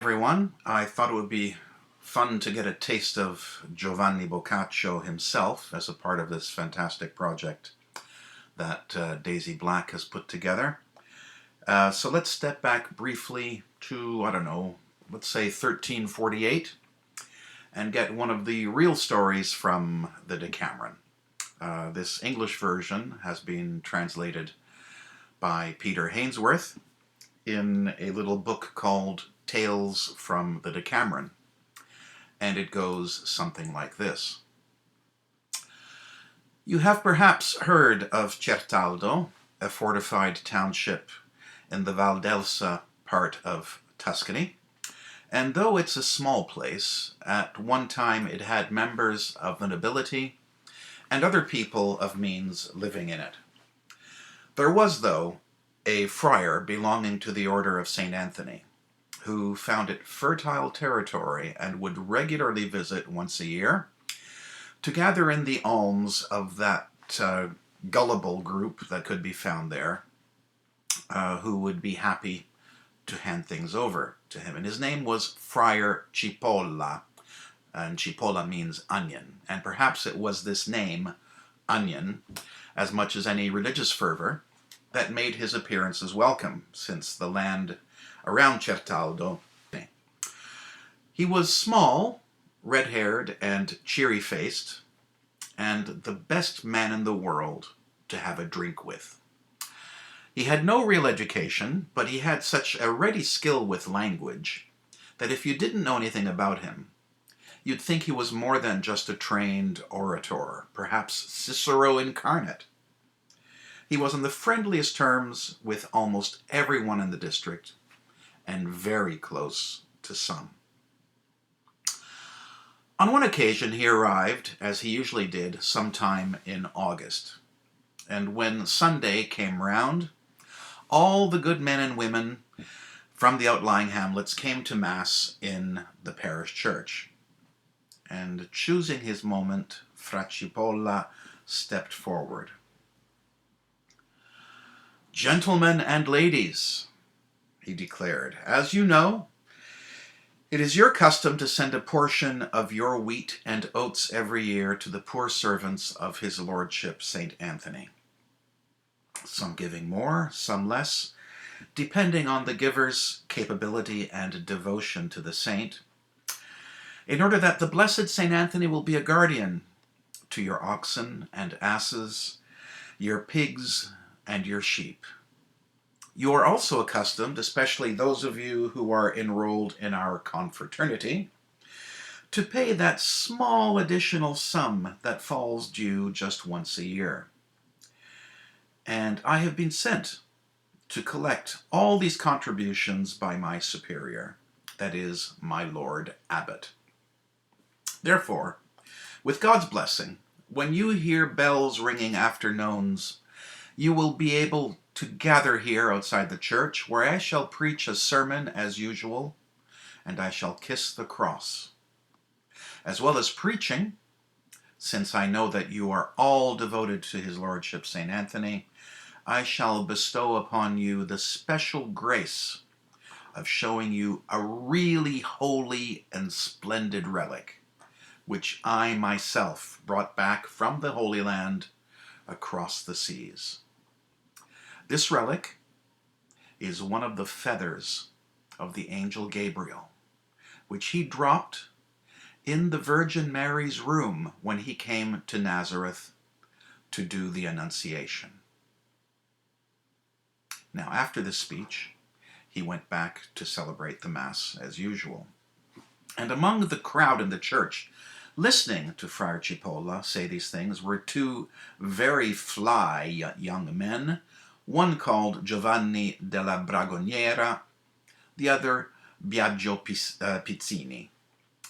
Everyone. I thought it would be fun to get a taste of Giovanni Boccaccio himself as a part of this fantastic project that Daisy Black has put together. So let's step back briefly to, I don't know, let's say 1348 and get one of the real stories from the Decameron. This English version has been translated by Peter Hainsworth in a little book called Tales from the Decameron, and it goes something like this. You have perhaps heard of Certaldo, a fortified township in the Val d'Elsa part of Tuscany, and though it's a small place, at one time it had members of the nobility and other people of means living in it. There was, though, a friar belonging to the order of St. Anthony, who found it fertile territory and would regularly visit once a year to gather in the alms of that gullible group that could be found there, who would be happy to hand things over to him. And his name was Friar Cipolla, and Cipolla means onion. And perhaps it was this name, onion, as much as any religious fervor, that made his appearances welcome, since the land around Certaldo. He was small, red-haired, and cheery-faced, and the best man in the world to have a drink with. He had no real education, but he had such a ready skill with language that if you didn't know anything about him, you'd think he was more than just a trained orator, perhaps Cicero incarnate. He was on the friendliest terms with almost everyone in the district, and very close to some. On one occasion he arrived, as he usually did, sometime in August, and when Sunday came round, all the good men and women from the outlying hamlets came to Mass in the parish church, and choosing his moment, Fra Cipolla stepped forward. "Gentlemen and ladies," he declared, "as you know, it is your custom to send a portion of your wheat and oats every year to the poor servants of his lordship St. Anthony, some giving more, some less, depending on the giver's capability and devotion to the saint, in order that the blessed St. Anthony will be a guardian to your oxen and asses, your pigs and your sheep. You are also accustomed, especially those of you who are enrolled in our confraternity, to pay that small additional sum that falls due just once a year. And I have been sent to collect all these contributions by my superior, that is, my Lord Abbot. Therefore, with God's blessing, when you hear bells ringing after nones, you will be able to gather here outside the church, where I shall preach a sermon as usual, and I shall kiss the cross. As well as preaching, since I know that you are all devoted to his lordship St. Anthony, I shall bestow upon you the special grace of showing you a really holy and splendid relic, which I myself brought back from the Holy Land across the seas. This relic is one of the feathers of the angel Gabriel, which he dropped in the Virgin Mary's room when he came to Nazareth to do the Annunciation." Now, after this speech, he went back to celebrate the Mass as usual. And among the crowd in the church, listening to Friar Cipolla say these things, were two very fly young men, one called Giovanni della Bragoniera, the other Biagio Pizzini,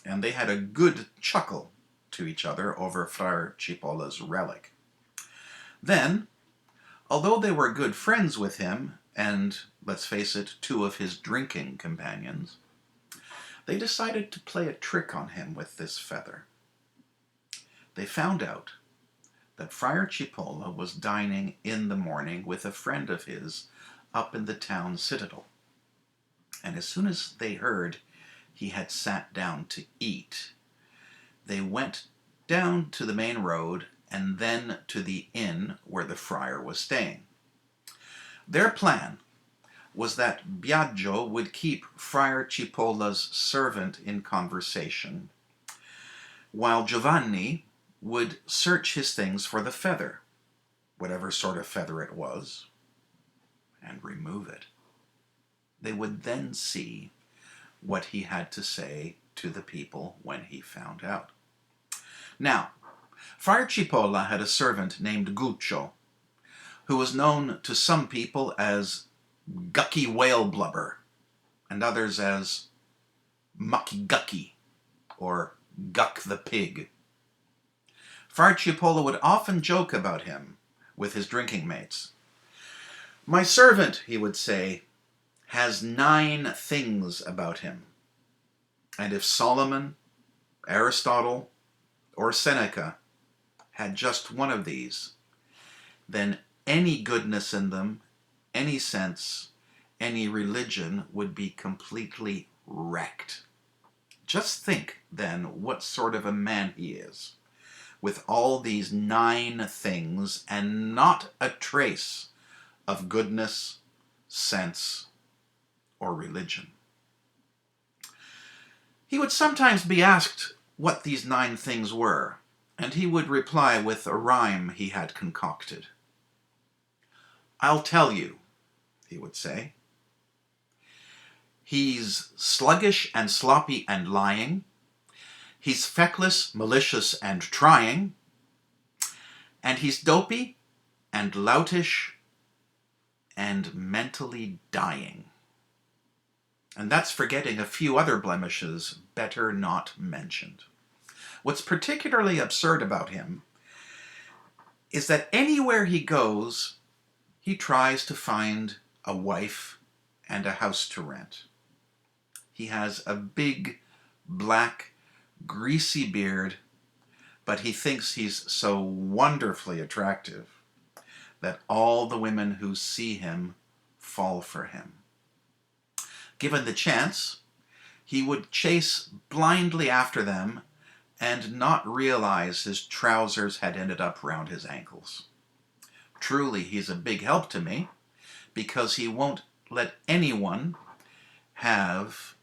and they had a good chuckle to each other over Friar Cipolla's relic. Then, although they were good friends with him, and, let's face it, two of his drinking companions, they decided to play a trick on him with this feather. They found out that Friar Cipolla was dining in the morning with a friend of his up in the town citadel. And as soon as they heard he had sat down to eat, they went down to the main road and then to the inn where the friar was staying. Their plan was that Biagio would keep Friar Cipolla's servant in conversation, while Giovanni would search his things for the feather, whatever sort of feather it was, and remove it. They would then see what he had to say to the people when he found out. Now, Friar Cipolla had a servant named Guccio, who was known to some people as Gucky Whale Blubber, and others as Mucky Gucky, or Guck the Pig. Friar Cipolla would often joke about him with his drinking mates. "My servant," he would say, "has 9 things about him. And if Solomon, Aristotle, or Seneca had just one of these, then any goodness in them, any sense, any religion would be completely wrecked." Just think, then, what sort of a man he is, with all these 9 things and not a trace of goodness, sense, or religion. He would sometimes be asked what these 9 things were, and he would reply with a rhyme he had concocted. "I'll tell you," he would say. "He's sluggish and sloppy and lying. He's feckless, malicious, and trying. And he's dopey and loutish and mentally dying." And that's forgetting a few other blemishes better not mentioned. What's particularly absurd about him is that anywhere he goes, he tries to find a wife and a house to rent. He has a big, black, greasy beard, but he thinks he's so wonderfully attractive that all the women who see him fall for him. Given the chance, he would chase blindly after them and not realize his trousers had ended up round his ankles. Truly, he's a big help to me, because he won't let anyone have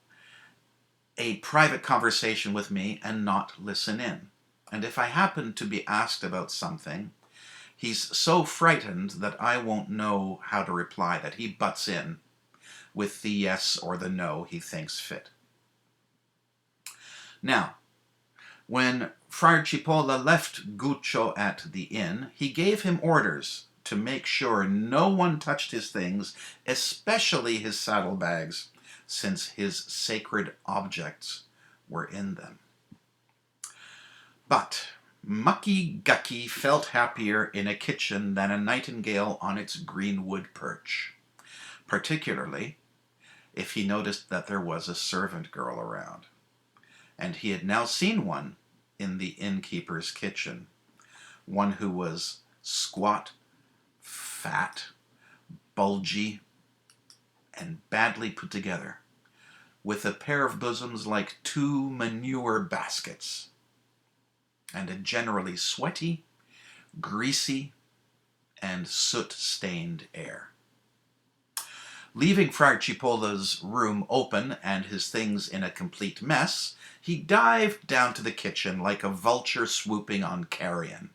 a private conversation with me and not listen in. And if I happen to be asked about something, he's so frightened that I won't know how to reply that he butts in with the yes or the no he thinks fit. Now, when Friar Cipolla left Guccio at the inn, he gave him orders to make sure no one touched his things, especially his saddlebags, since his sacred objects were in them. But Mucky Gucky felt happier in a kitchen than a nightingale on its greenwood perch, particularly if he noticed that there was a servant girl around. And he had now seen one in the innkeeper's kitchen, one who was squat, fat, bulgy, and badly put together, with a pair of bosoms like 2 manure baskets, and a generally sweaty, greasy, and soot-stained air. Leaving Friar Cipolla's room open and his things in a complete mess, he dived down to the kitchen like a vulture swooping on carrion.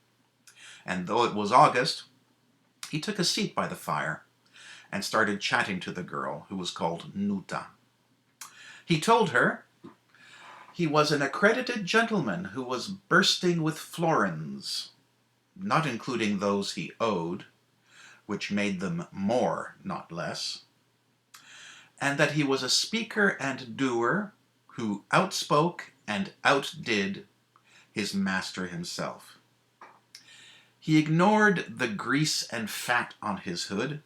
And though it was August, he took a seat by the fire and started chatting to the girl, who was called Nuta. He told her he was an accredited gentleman who was bursting with florins, not including those he owed, which made them more, not less, and that he was a speaker and doer who outspoke and outdid his master himself. He ignored the grease and fat on his hood,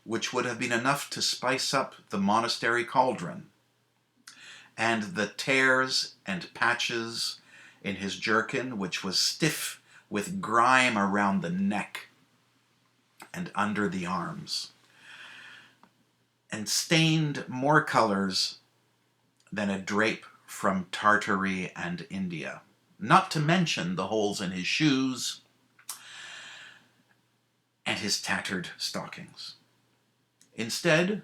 which would have been enough to spice up the monastery cauldron, and the tears and patches in his jerkin, which was stiff with grime around the neck and under the arms, and stained more colors than a drape from Tartary and India, not to mention the holes in his shoes and his tattered stockings. Instead,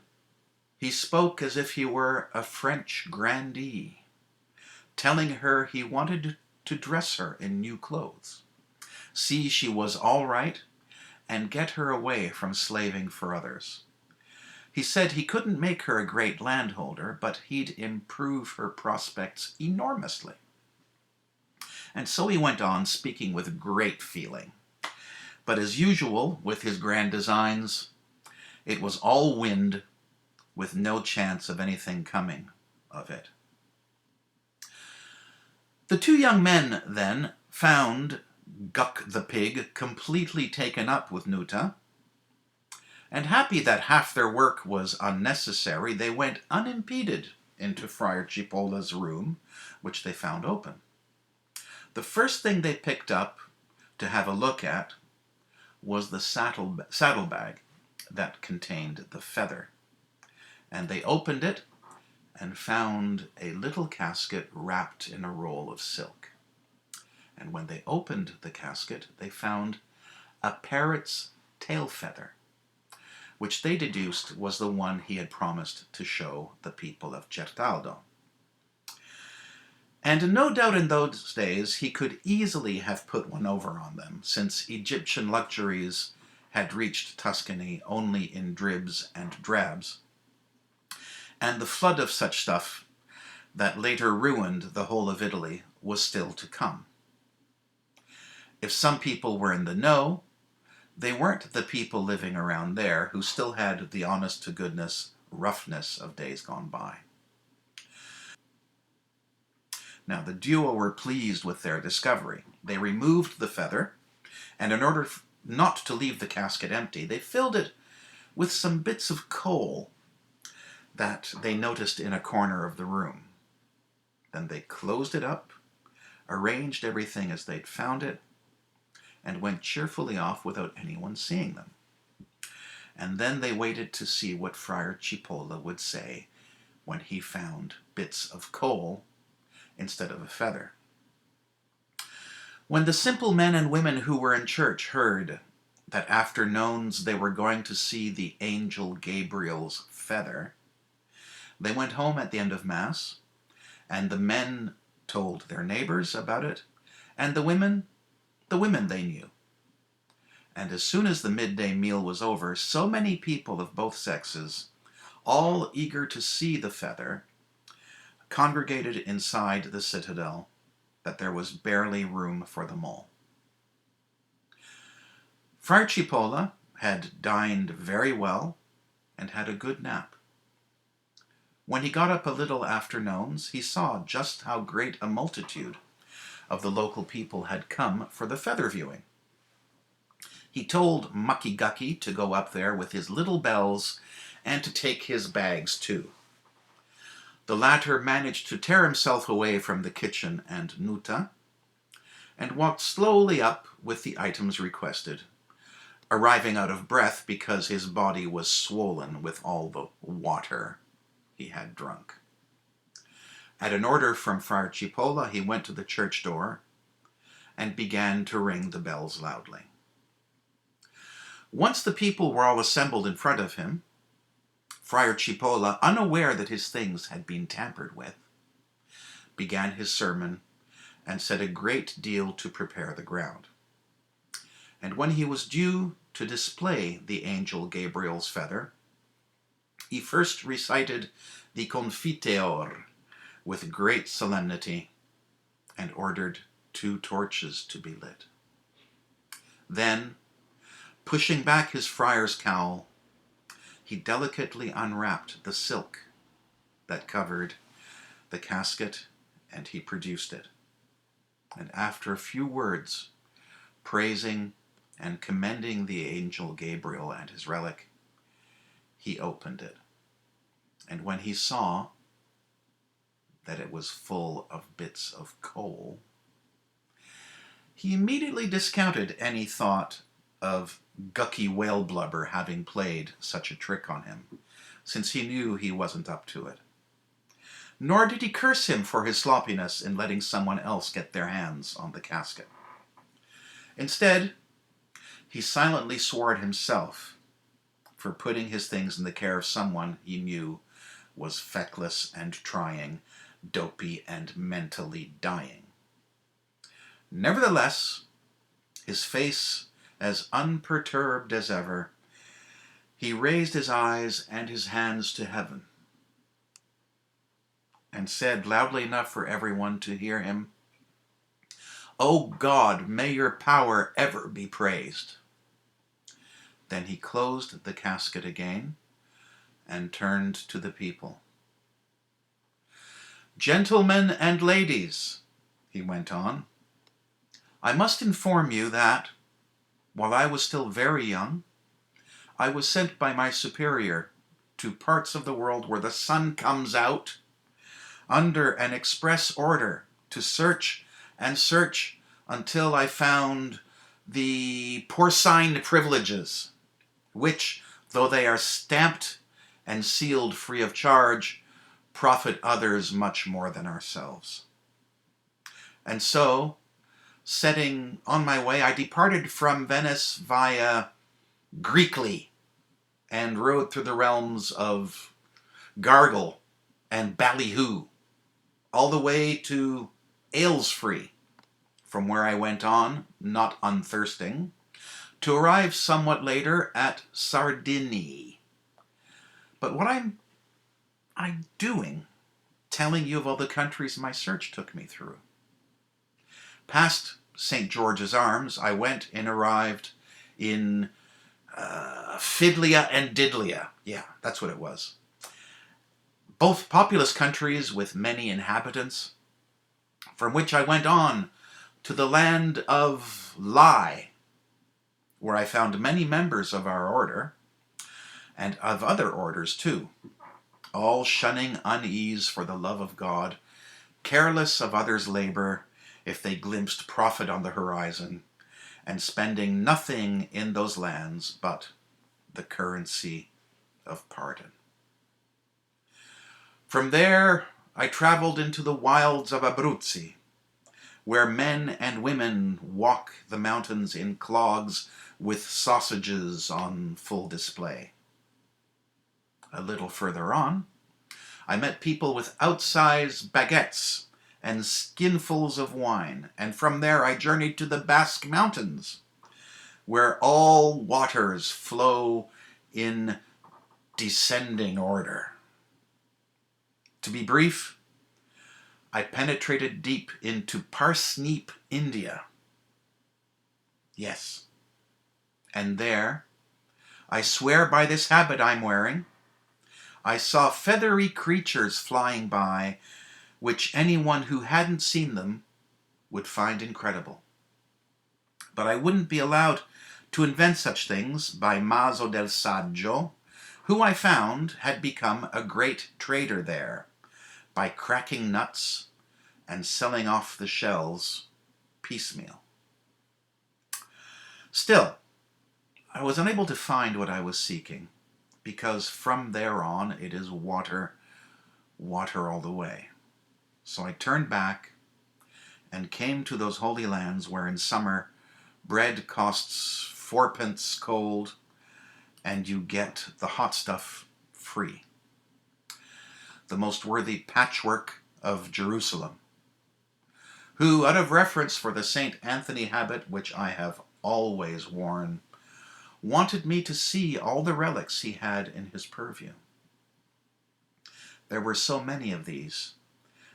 he spoke as if he were a French grandee, telling her he wanted to dress her in new clothes, see she was all right, and get her away from slaving for others. He said he couldn't make her a great landholder, but he'd improve her prospects enormously. And so he went on, speaking with great feeling. But as usual with his grand designs, it was all wind, with no chance of anything coming of it. The two young men, then, found Guck the pig completely taken up with Nuta, and happy that half their work was unnecessary, they went unimpeded into Friar Cipolla's room, which they found open. The first thing they picked up to have a look at was the saddlebag that contained the feather, and they opened it and found a little casket wrapped in a roll of silk. And when they opened the casket, they found a parrot's tail feather, which they deduced was the one he had promised to show the people of Certaldo. And no doubt in those days he could easily have put one over on them, since Egyptian luxuries had reached Tuscany only in dribs and drabs, and the flood of such stuff that later ruined the whole of Italy was still to come. If some people were in the know, they weren't the people living around there who still had the honest-to-goodness roughness of days gone by. Now, the duo were pleased with their discovery. They removed the feather, and in order not to leave the casket empty, they filled it with some bits of coal that they noticed in a corner of the room. Then they closed it up, arranged everything as they'd found it, and went cheerfully off without anyone seeing them. And then they waited to see what Friar Cipolla would say when he found bits of coal instead of a feather. When the simple men and women who were in church heard that after nones they were going to see the angel Gabriel's feather, they went home at the end of Mass, and the men told their neighbors about it, and the women they knew. And as soon as the midday meal was over, so many people of both sexes, all eager to see the feather, congregated inside the citadel that there was barely room for them all. Friar Cipolla had dined very well and had a good nap. When he got up a little after nones, he saw just how great a multitude of the local people had come for the feather viewing. He told Mucky Gucky to go up there with his little bells and to take his bags too. The latter managed to tear himself away from the kitchen and Nuta, and walked slowly up with the items requested, arriving out of breath because his body was swollen with all the water he had drunk. At an order from Friar Cipolla, he went to the church door and began to ring the bells loudly. Once the people were all assembled in front of him, Friar Cipolla, unaware that his things had been tampered with, began his sermon and said a great deal to prepare the ground. And when he was due to display the angel Gabriel's feather, he first recited the Confiteor with great solemnity and ordered 2 torches to be lit. Then, pushing back his friar's cowl, he delicately unwrapped the silk that covered the casket, and he produced it. And after a few words, praising and commending the angel Gabriel and his relic, he opened it. And when he saw that it was full of bits of coal, he immediately discounted any thought of Gucky Whale Blubber having played such a trick on him, since he knew he wasn't up to it. nor did he curse him for his sloppiness in letting someone else get their hands on the casket. Instead, he silently swore at himself for putting his things in the care of someone he knew was feckless and trying, dopey and mentally dying. Nevertheless, his face as unperturbed as ever, he raised his eyes and his hands to heaven and said loudly enough for everyone to hear him, "O God, may your power ever be praised." Then he closed the casket again and turned to the people. "Gentlemen and ladies," he went on, "I must inform you that, while I was still very young, I was sent by my superior to parts of the world where the sun comes out, under an express order to search and search until I found the porcine privileges, which, though they are stamped and sealed free of charge, profit others much more than ourselves. And so, setting on my way, I departed from Venice via Greekly and rode through the realms of Gargle and Ballyhoo, all the way to Aylesfree, from where I went on, not unthirsting, to arrive somewhat later at Sardinie. But what am I doing telling you of all the countries my search took me through? Past St. George's Arms, I went and arrived in Fidlia and Didlia. Yeah, that's what it was. Both populous countries with many inhabitants, from which I went on to the land of Lie, where I found many members of our order, and of other orders too, all shunning unease for the love of God, careless of others' labor if they glimpsed profit on the horizon, and spending nothing in those lands but the currency of pardon. From there I traveled into the wilds of Abruzzi, where men and women walk the mountains in clogs with sausages on full display. A little further on, I met people with outsized baguettes and skinfuls of wine, and from there I journeyed to the Basque Mountains, where all waters flow in descending order. To be brief, I penetrated deep into Parsnip, India. Yes, and there, I swear by this habit I'm wearing, I saw feathery creatures flying by, which anyone who hadn't seen them would find incredible. But I wouldn't be allowed to invent such things by Maso del Saggio, who I found had become a great trader there, by cracking nuts and selling off the shells piecemeal. Still, I was unable to find what I was seeking, because from there on it is water all the way. So I turned back and came to those holy lands where in summer bread costs 4p cold and you get the hot stuff free. The most worthy patchwork of Jerusalem, who, out of reference for the St. Anthony habit which I have always worn, wanted me to see all the relics he had in his purview. There were so many of these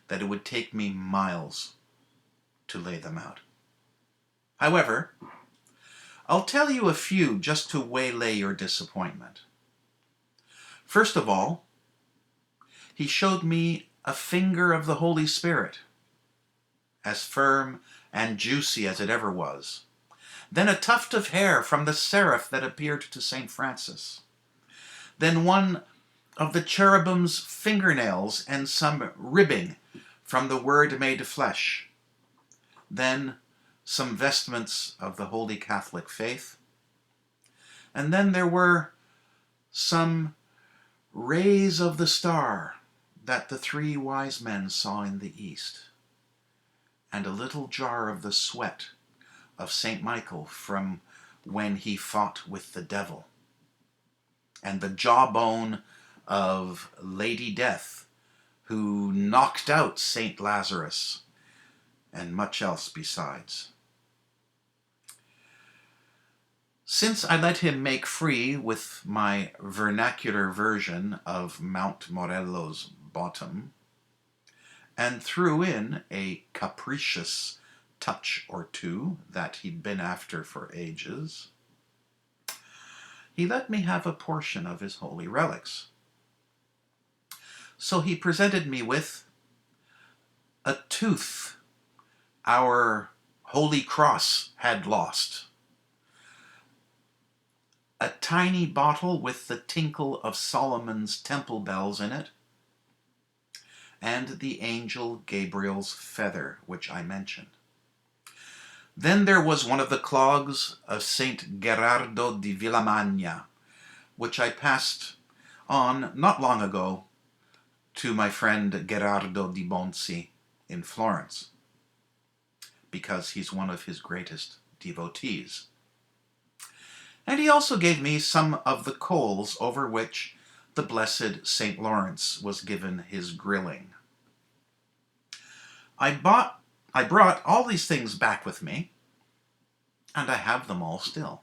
that it would take me miles to lay them out. However, I'll tell you a few just to waylay your disappointment. First of all, he showed me a finger of the Holy Spirit, as firm and juicy as it ever was. Then a tuft of hair from the seraph that appeared to St. Francis. Then one of the cherubim's fingernails and some ribbing from the Word made flesh. Then some vestments of the Holy Catholic faith. And then there were some rays of the star that the 3 wise men saw in the east, and a little jar of the sweat of St. Michael from when he fought with the devil, and the jawbone of Lady Death, who knocked out St. Lazarus, and much else besides. Since I let him make free with my vernacular version of Mount Morello's bottom, and threw in a capricious touch or two that he'd been after for ages, he let me have a portion of his holy relics. So he presented me with a tooth our Holy Cross had lost, a tiny bottle with the tinkle of Solomon's temple bells in it, and the angel Gabriel's feather, which I mentioned. Then there was one of the clogs of Saint Gerardo di Villamagna, which I passed on not long ago to my friend Gerardo di Bonzi in Florence, because he's one of his greatest devotees. And he also gave me some of the coals over which the blessed St. Lawrence was given his grilling. I brought all these things back with me, and I have them all still.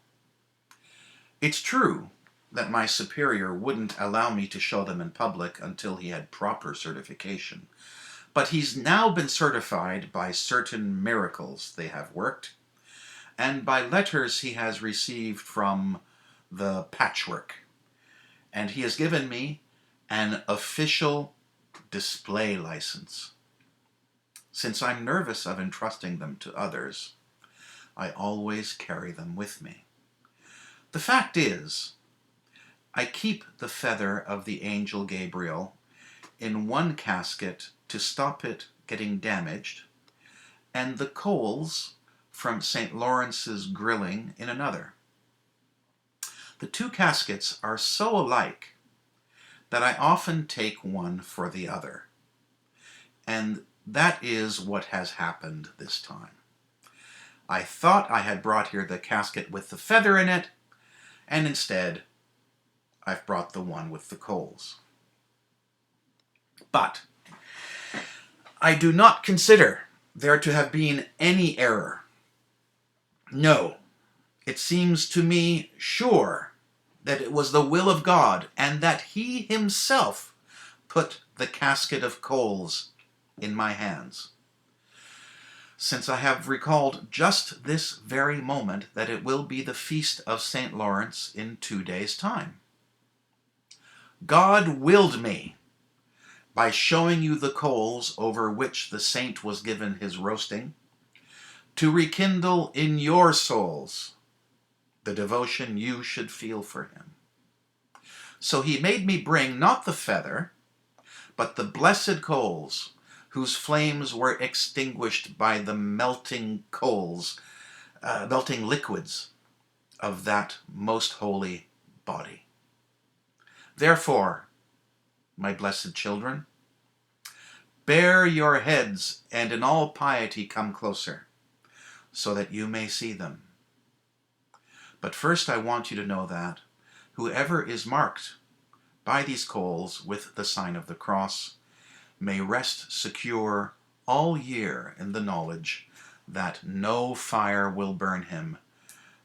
It's true that my superior wouldn't allow me to show them in public until he had proper certification, but he's now been certified by certain miracles they have worked, and by letters he has received from the patchwork, and he has given me an official display license. Since I'm nervous of entrusting them to others, I always carry them with me. The fact is, I keep the feather of the angel Gabriel in one casket to stop it getting damaged, and the coals from St. Lawrence's grilling in another. The 2 caskets are so alike that I often take one for the other, and that is what has happened this time. I thought I had brought here the casket with the feather in it, and instead I've brought the one with the coals. But I do not consider there to have been any error. No, it seems to me sure that it was the will of God, and that he himself put the casket of coals in my hands, since I have recalled just this very moment that it will be the feast of St. Lawrence in 2 days' time. God willed me, by showing you the coals over which the saint was given his roasting, to rekindle in your souls the devotion you should feel for him. So he made me bring not the feather, but the blessed coals, whose flames were extinguished by the melting liquids of that most holy body. Therefore, my blessed children, bare your heads, and in all piety come closer, so that you may see them. But first I want you to know that whoever is marked by these coals with the sign of the cross may rest secure all year in the knowledge that no fire will burn him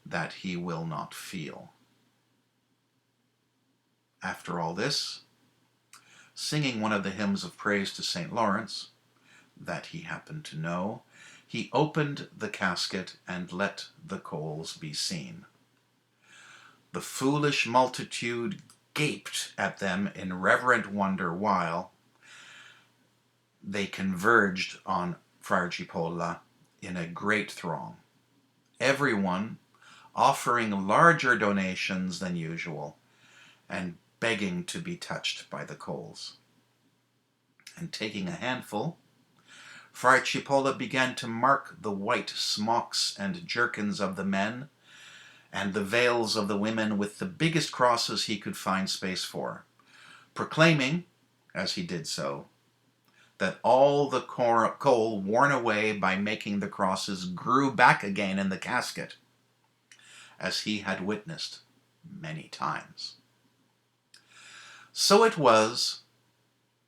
that he will not feel. After all this, singing one of the hymns of praise to St. Lawrence, that he happened to know, he opened the casket and let the coals be seen. The foolish multitude gaped at them in reverent wonder while they converged on Friar Cipolla in a great throng, everyone offering larger donations than usual and begging to be touched by the coals. And taking a handful, Friar Cipolla began to mark the white smocks and jerkins of the men and the veils of the women with the biggest crosses he could find space for, proclaiming as he did so, that all the coal worn away by making the crosses grew back again in the casket, as he had witnessed many times. So it was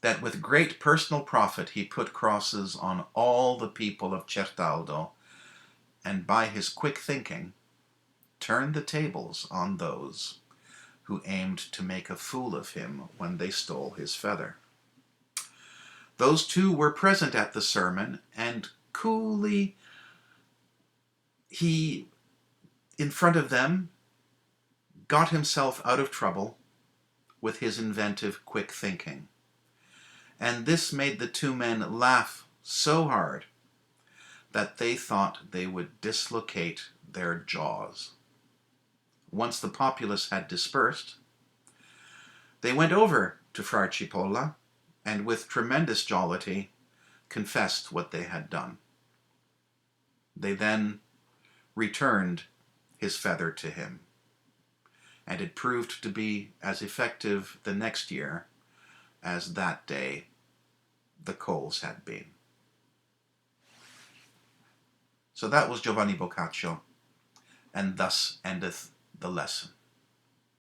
that with great personal profit he put crosses on all the people of Certaldo, and by his quick thinking turned the tables on those who aimed to make a fool of him when they stole his feather. Those two were present at the sermon, and coolly he, in front of them, got himself out of trouble with his inventive quick thinking. And this made the two men laugh so hard that they thought they would dislocate their jaws. Once the populace had dispersed, they went over to Friar Cipolla, and with tremendous jollity confessed what they had done. They then returned his feather to him, and it proved to be as effective the next year as that day the coals had been. So that was Giovanni Boccaccio, and thus endeth the lesson.